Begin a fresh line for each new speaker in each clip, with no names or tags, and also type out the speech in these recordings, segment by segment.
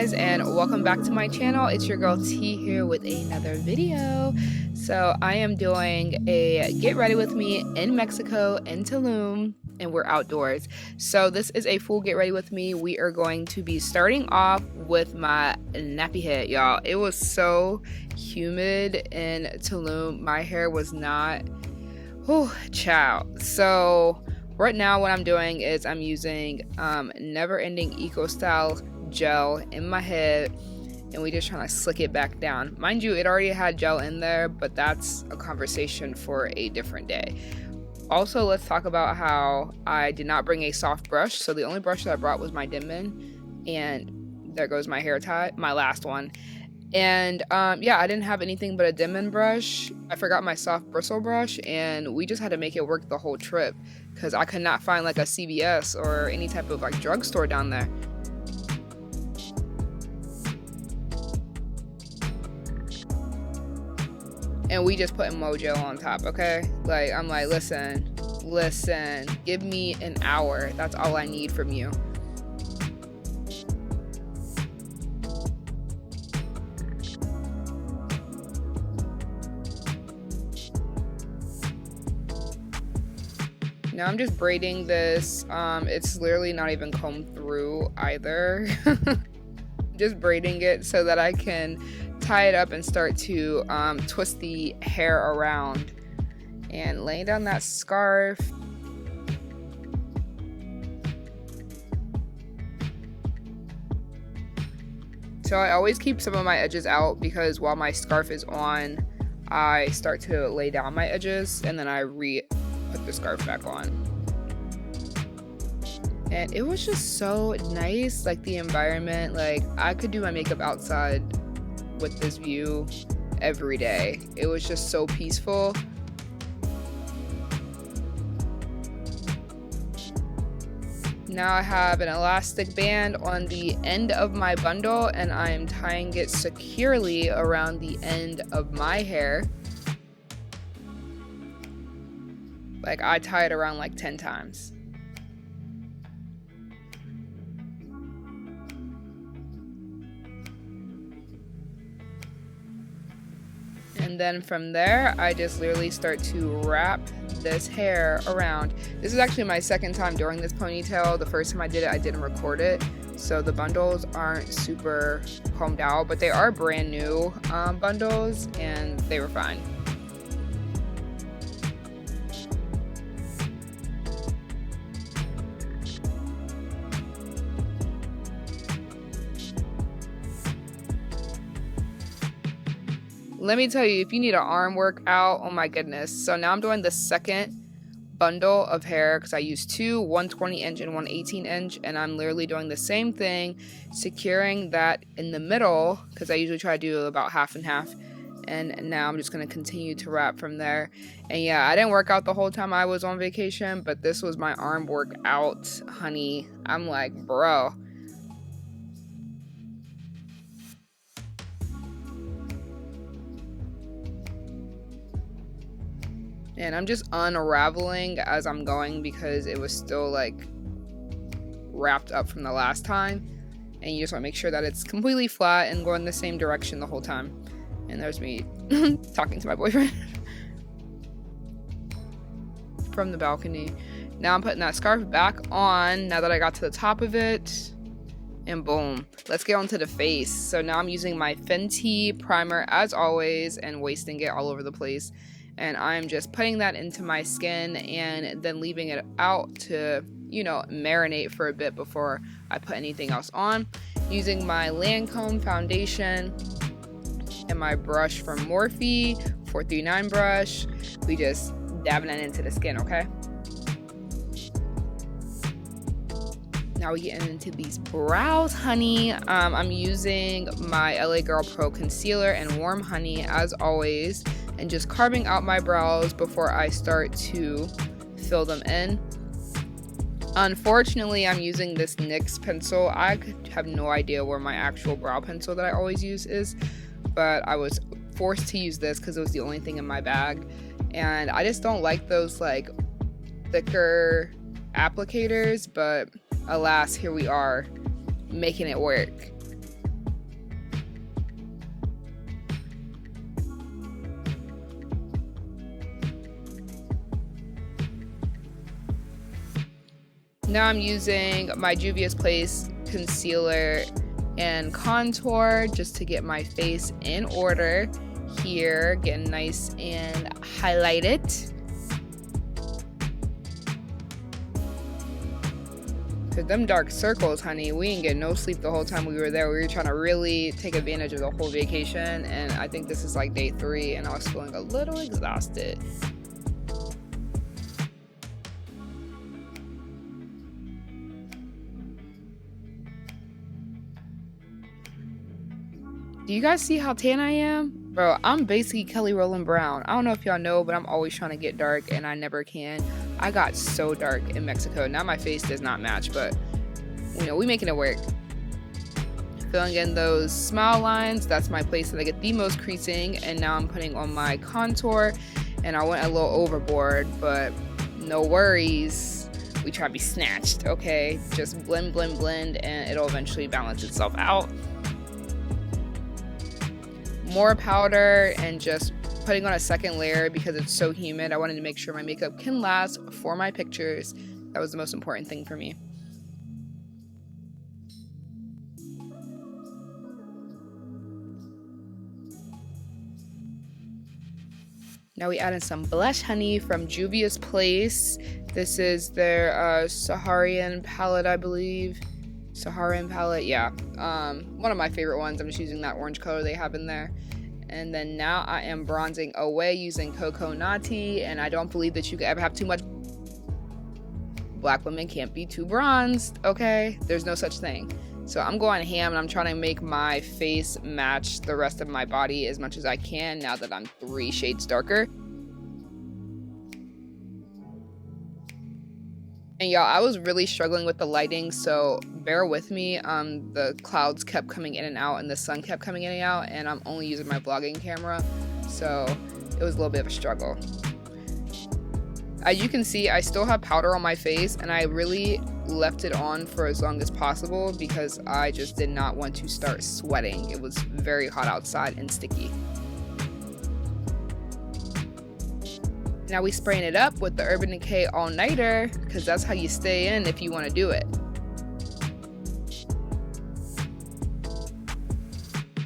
guys, and welcome back to my channel. It's your girl T here with another video. So I am doing a get ready with me in Mexico, in Tulum, and we're outdoors. So this is a full get ready with me. We are going to be starting off with my nappy head, y'all. It was so humid in Tulum. My hair was not, child. So right now what I'm doing is I'm using Never Ending Eco Style gel in my head, and we just trying to slick it back down. Mind you, it already had gel in there, but that's a conversation for a different day. Also, let's talk about how I did not bring a soft brush. So the only brush that I brought was my Denman, and there goes my hair tie, my last one. And yeah, I didn't have anything but a Denman brush. I forgot my soft bristle brush, and we just had to make it work the whole trip because I could not find like a CVS or any type of like drugstore down there. And we just put mojo on top, okay? Like, I'm like, listen, give me an hour. That's all I need from you. Now I'm just braiding this. It's literally not even combed through either. Just braiding it so that I can tie it up and start to twist the hair around and laying down that scarf. So I always keep some of my edges out because while my scarf is on, I start to lay down my edges and then I put the scarf back on. And it was just so nice, like the environment. Like I could do my makeup outside with this view every day. It was just so peaceful. Now I have an elastic band on the end of my bundle and I am tying it securely around the end of my hair. Like I tie it around like 10 times. And then from there, I just literally start to wrap this hair around. This is actually my second time doing this ponytail. The first time I did it, I didn't record it. So the bundles aren't super combed out, but they are brand new bundles and they were fine. Let me tell you, if you need an arm workout, oh my goodness. So now I'm doing the second bundle of hair because I used two, one 20-inch and one 18-inch, and I'm literally doing the same thing, securing that in the middle because I usually try to do about half and half. And now I'm just going to continue to wrap from there. And yeah, I didn't work out the whole time I was on vacation, but this was my arm workout, honey. I'm like, bro. And I'm just unraveling as I'm going because it was still like wrapped up from the last time. And you just want to make sure that it's completely flat and going the same direction the whole time. And there's me talking to my boyfriend from the balcony. Now I'm putting that scarf back on now that I got to the top of it. And boom, let's get on to the face. So now I'm using my Fenty primer as always and wasting it all over the place. And I'm just putting that into my skin and then leaving it out to, you know, marinate for a bit before I put anything else on. Using my Lancome foundation and my brush from Morphe 439 brush. We just dabbing it into the skin, okay? Now we getting into these brows, honey. I'm using my LA Girl Pro Concealer and Warm Honey as always, and just carving out my brows before I start to fill them in. Unfortunately, I'm using this NYX pencil. I have no idea where my actual brow pencil that I always use is, but I was forced to use this because it was the only thing in my bag. And I just don't like those like thicker applicators, but alas, here we are making it work. Now I'm using my Juvia's Place concealer and contour just to get my face in order here, getting nice and highlighted. Cause them dark circles, honey, we didn't get no sleep the whole time we were there. We were trying to really take advantage of the whole vacation, and I think this is like day 3 and I was feeling a little exhausted. Do you guys see how tan I am? Bro, I'm basically Kelly Rowland Brown. I don't know if y'all know, but I'm always trying to get dark and I never can. I got so dark in Mexico. Now my face does not match, but you know, we making it work. Filling in those smile lines. That's my place that I get the most creasing. And now I'm putting on my contour, and I went a little overboard, but no worries. We try to be snatched, okay? Just blend, blend, blend, and it'll eventually balance itself out. More powder and just putting on a second layer because it's so humid. I wanted to make sure my makeup can last for my pictures. That was the most important thing for me. Now we add in some blush, honey, from Juvia's Place. This is their Saharan palette, I believe. Saharan palette, yeah. One of my favorite ones. I'm just using that orange color they have in there. And then now I am bronzing away using Coco Nati, and I don't believe that you could ever have too much. Black women can't be too bronzed, okay? There's no such thing. So I'm going ham, and I'm trying to make my face match the rest of my body as much as I can now that I'm 3 shades darker. And y'all, I was really struggling with the lighting, so bear with me. The clouds kept coming in and out and the sun kept coming in and out, and I'm only using my vlogging camera, so it was a little bit of a struggle. As you can see, I still have powder on my face, and I really left it on for as long as possible because I just did not want to start sweating. It was very hot outside and sticky. Now we spraying it up with the Urban Decay All Nighter because that's how you stay in if you want to do it.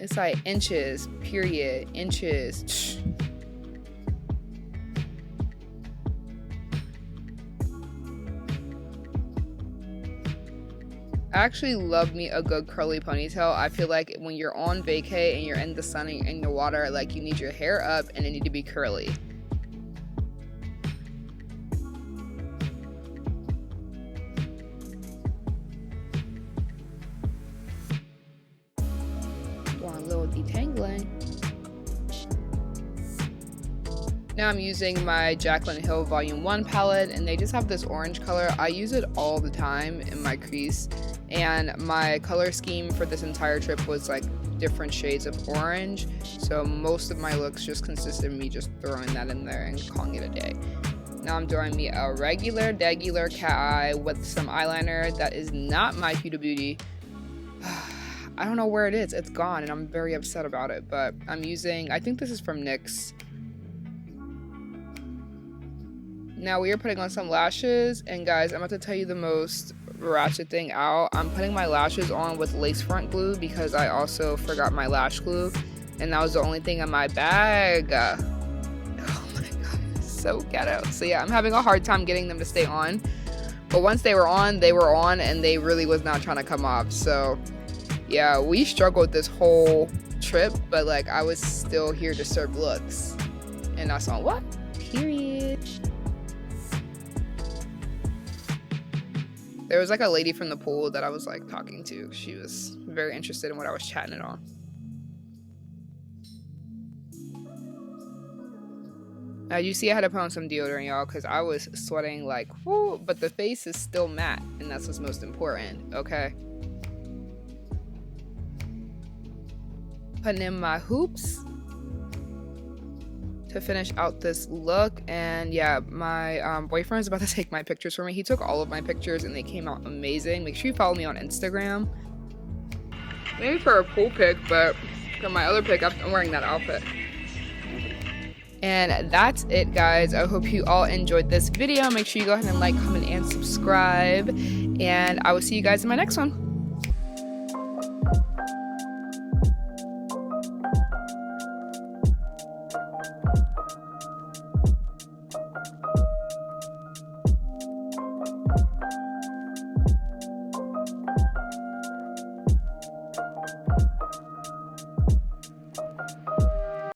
It's like inches, period, inches. I actually love me a good curly ponytail. I feel like when you're on vacay and you're in the sun and in the water, like you need your hair up and it need to be curly. Doing a little detangling. Now I'm using my Jaclyn Hill Volume 1 palette, and they just have this orange color. I use it all the time in my crease, and my color scheme for this entire trip was like different shades of orange, so most of my looks just consisted of me just throwing that in there and calling it a day. Now I'm doing me a regular cat eye with some eyeliner that is not my Huda Beauty. I don't know where it is. It's gone, and I'm very upset about it, but I'm using, I think this is from NYX. Now we are putting on some lashes, and guys, I'm about to tell you the most ratchet thing out. I'm putting my lashes on with lace front glue because I also forgot my lash glue, and that was the only thing in my bag. Oh my god, it's so ghetto. So yeah, I'm having a hard time getting them to stay on, but once they were on, and they really was not trying to come off. So yeah, we struggled this whole trip, but like I was still here to serve looks, and that's on what? Period. There was like a lady from the pool that I was like talking to. She was very interested in what I was chatting it on. Now you see I had to put on some deodorant, y'all, because I was sweating like whoo, but the face is still matte, and that's what's most important, okay? Putting in my hoops to finish out this look. And yeah, my boyfriend is about to take my pictures for me. He took all of my pictures and they came out amazing. Make sure you follow me on Instagram. Maybe for a pool pic, but for my other pic, I'm wearing that outfit. And that's it, guys. I hope you all enjoyed this video. Make sure you go ahead and like, comment, and subscribe. And I will see you guys in my next one.